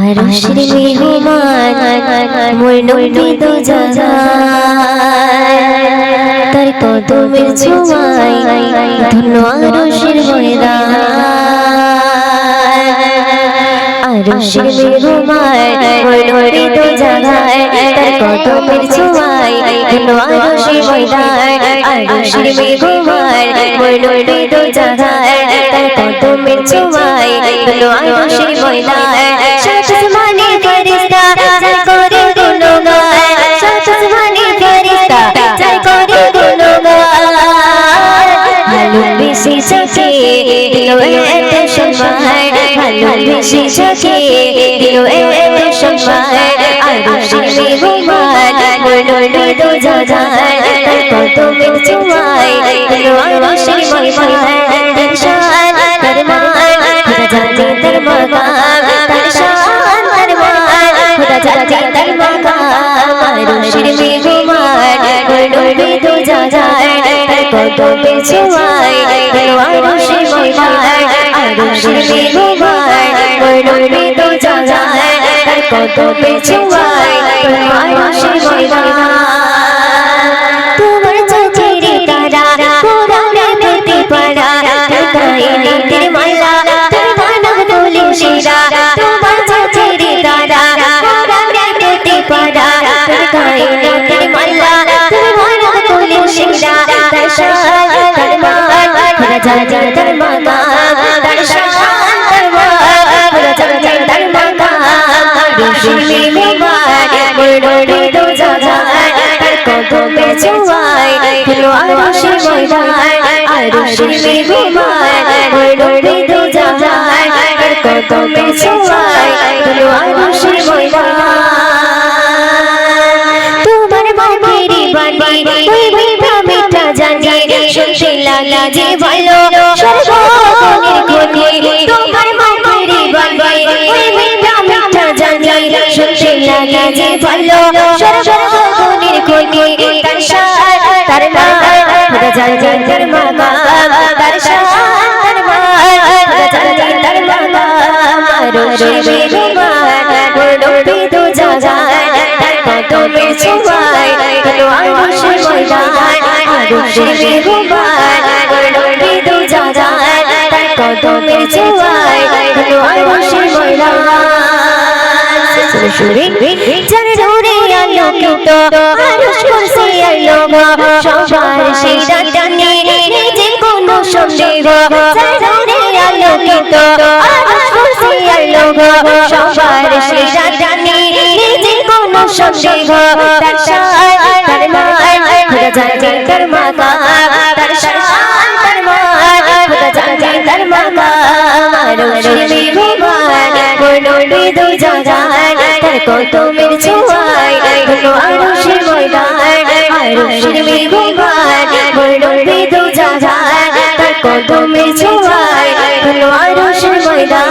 আরশের মেহমান মোর নবী দো জাহান তার কদমের ছোঁয়ায় ধন্য আরশের ময়দান আরশের মেহমান মোর নবী দো জাহান তার কদমের ছোঁয়ায় ধন্য আরশের ময়দান আরশের মেহমান মোর নবী দো জাহান তার কদমের ছোঁয়ায় ধন্য আরশের ময়দান ভালোবেসেছে দিল এত সম্মান ভালোবেসেছে দিল এত সম্মান আরশের মেহমান মোর নবী দো জাহান তার কদমের ছোঁয়ায় দিল আরশের ময়দান তার শান তার মান খোদা জানে তার মাকাম তার শান তার মান খোদা জানে তার মাকাম আরশের মেহমান মোর নবী দো জাহান তার কদমের ছোঁয়ায় দিল আরশের ময়দান আরশের মেহমান মোর নবী দো জাহান তার কদমের ছোঁয়ায় দিল আরশের ময়দান তোমার চোখের তারা কোরআনের প্রতি পারা কায়নাতের মালা তোর মানব বলে সেরা তোমার চোখের তারা কোরআনের প্রতি পারা কায়নাতের মালা তোর মানব বলে সেরা তার শান তার মান খোদা জানে তার মাকাম তার শান তার মান খোদা জানে তার মাকাম আরশের মেহমান মোর নবী দো জাহান তার কদমের ছোঁয়ায় দিল আরশের ময়দান আরশের মেহমান মোর নবী দো জাহান তার কদমের ছোঁয়ায় দিল আরশের ময়দান তোমার মুখের বাণী ওই মিঠা মিঠা জানি শুনতে লাগে যে ভালো সর্বগুণের গুণী তোমার মুখের বাণী ওই মিঠা মিঠা জানি শুনতে লাগে যে ভালো সর্বগুণের গুণী তার শান তার মান খোদা জানে তার মাকাম তার শান তার মান খোদা জানে তার মাকাম আরশের মেহমান মোর নবী দো জাহান তার কদমের ছোঁয়ায় দিল আরশের ময়দান আরশের মেহমান মোর নবী দো জাহান তার কদমের ছোঁয়ায় দিল আরশের ময়দান যার নূরে আলোকিত আরশ কুরসি আর লোক সবার সেরা টানে নিজে কোনো সন্দেহ যার নূরে আলোকিত আরশ কুরসি আর লোক সবার সেরা টানে নিজে কোনো সন্দেহ তার শান তার মান খোদা জানে তার মাকাম তার শান তার মান খোদা জানে তার মাকাম আরশের মেহমান মোর নবী দো জাহান তার কদমের ছোঁয়ায় দিল আরশের ময়দান আরশের মেহমান মোর নবী দো জাহান তার কদমের ছোঁয়ায় দিল আরশের ময়দান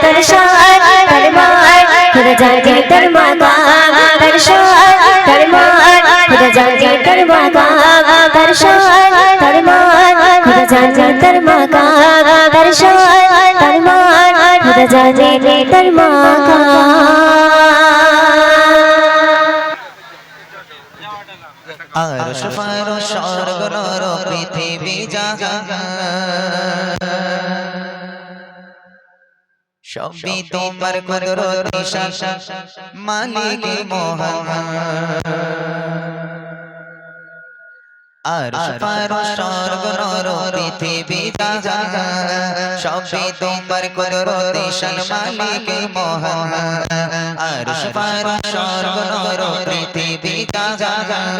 তার শান তার মান খোদা জানে তার মাকাম তার শান তার মান খোদা জানে তার মাকাম তার শান তার মান খোদা জানে তার মাকাম তার শান তার মান খোদা জানে তার মাকাম আরশ ফারশ স্বর্গ নর পৃথিবী জাহান সবই তোমার কুদরতি শান মালিক মহান আরশ ফারশ স্বর্গ নর পৃথিবী জাহান সবই তোমার কুদরতি শান মালিক মহান আরশ ফারশ স্বর্গ নর পৃথিবী জাহান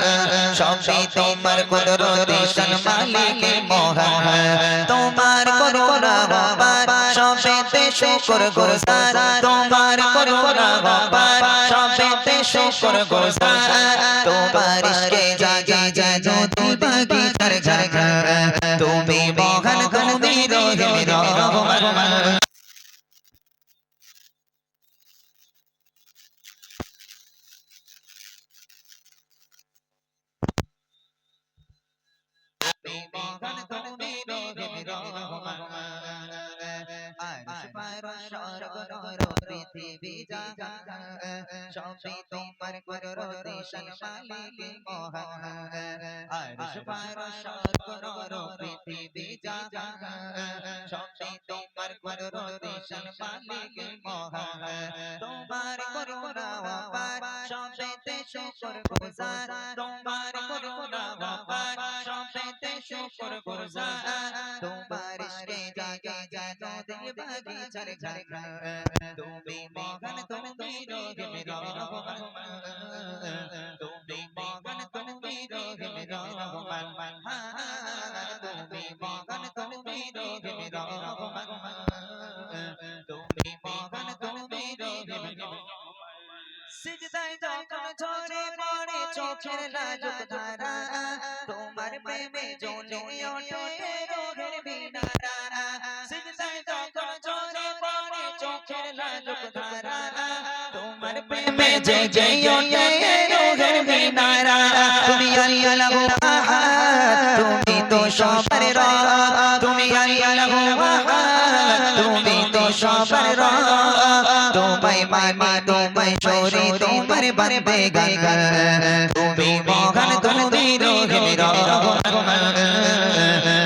সবই তোমার কুদরতি শান মালিক মহান তোমার করুণা অপার সবেতে শুকর গুজার তোমার করুণা অপার সবেতে শুকর গুজার তোমার ইশকে জাগে জানো দুবাগি তার জাগা তুমি মহান তুমি রহিম রহমান পৃথিবী সবই তোমার কুদরতে শান মালিক মহান আরশ ফারশ স্বর্গ নর পৃথিবী জাহান সবই তোমার কুদরতে শান মালিক মহান তোমার করুণা অপার সবেতে শুকর গুজার তোমার করুণা অপার সবেতে শুকর গুজার তোমার ইশকে জাগে জানো দিল বাগিচার ঝাড় তুমি মহান তুমি রহিম রহমান তুমি মহান তুমি রহিম রহমান তুমি মহান তুমি রহিম রহমান তুমি মহান তুমি রহিম সিজদায় যখন ঝরে পড়ে চোখের লাজুক ধারা তোমার প্রেমে জ্বলে ওঠে রোগের বিনারা সিজদায় যখন ঝরে পড়ে চোখের লাজুক ধারা তোমার প্রেমে জেগে ওঠে রোগের বিনারা তুমি আল্লাহু আহাদ তুমি তো সবার রব তুমি আল্লাহু আহাদ তুমি তো সবার রব তোমায় মানি তোমায় সরি তোমার বান্দে গান তুমি মহান তুমি রহিম রহমান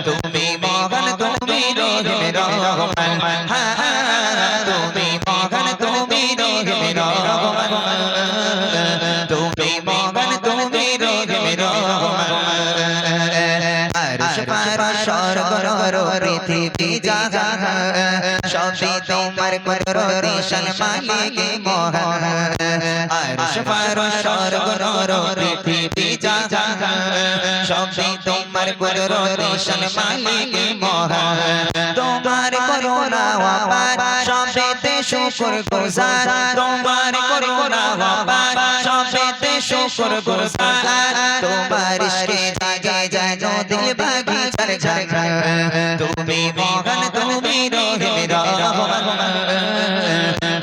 তুমি মহান তুমি রহিম রহমান তুমি মহান তুমি রহিম রহমান তুমি মহান তুমি রহিম রহমান আরশ ফারশ স্বর্গ নর পৃথিবী জাহান সবই তোমার কুদরতে শান মালিক মহান আরশ ফারশ স্বর্গ নর পৃথিবী জাহান সবই তোমার কুদরতে শান মালিক মহান তোমার করুণা অপার সবেতে শুকর গুজার তোমার করুণা অপার সবেতে শুকর গুজার তোমার ইশকে জাগে জানো দিল বাগিচার ঝাড় তুমি মহান তুমি রহিম রহমান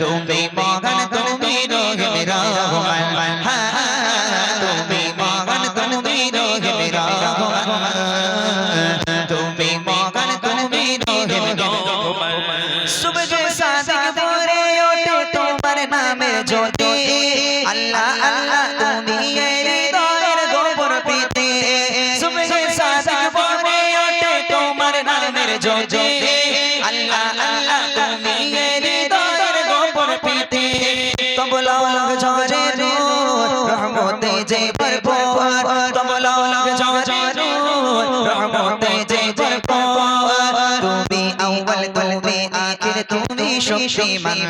তুমি মহান তুমি রহিম রহমান তুমি মহান তুমি রহিম রহমান তুমি মহান তুমি রহিম রহমান সুবহ সাদিক ভোরে ওঠে তোমার নামের জ্যোতি আল্লাহ আল্লাহ তুমি হৃদয়ের গোপন প্রীতি সুবহ সাদিক ভোরে ওঠে তোমার নামের জ্যোতি আল্লাহ আল্লাহ তুমি হৃদয়ের গোপন প্রীতি তবলাগ ঝরে নূর রহমতে যে ভরপুর তবলাগ ঝরে নূর রহমতে যে ভরপুর তুমি আউয়াল তুমি আখির তুমি শক্তিমান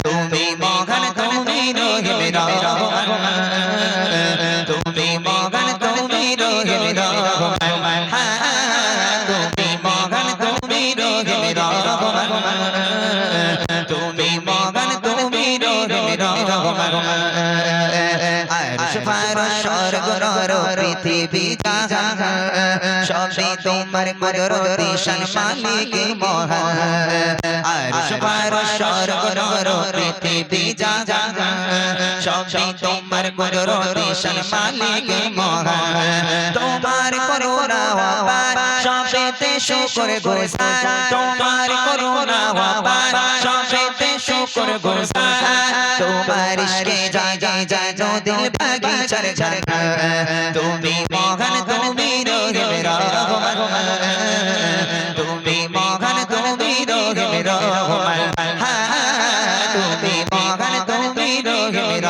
তুমি মহান তুমি রহিম রহমান তুমি মহান তুমি রহিম রহমান তুমি মহান তুমি রহিম রহমান তুমি মহান তুমি রহিম রহমান আরশ ফারশ স্বর্গ নর পৃথিবী জাহান সবই তোমার কুদরতে শান মালিক মহান আরশ ফারশ স্বর্গ নর পৃথিবী জাহান সবই তোমার কুদরতে শান মালিক মহান তোমার করুণা অপার সবেতে শুকর গুজার তোমার করুণা অপার সবেতে শুকর গুজার তোমার ইশকে জাগে জানো দিল বাগিচার ঝাড় তুমি মহান তুমি রহিম রহমান তুমি মহান তুমি রহিম রহমান তুমি মহান তুমি রহিম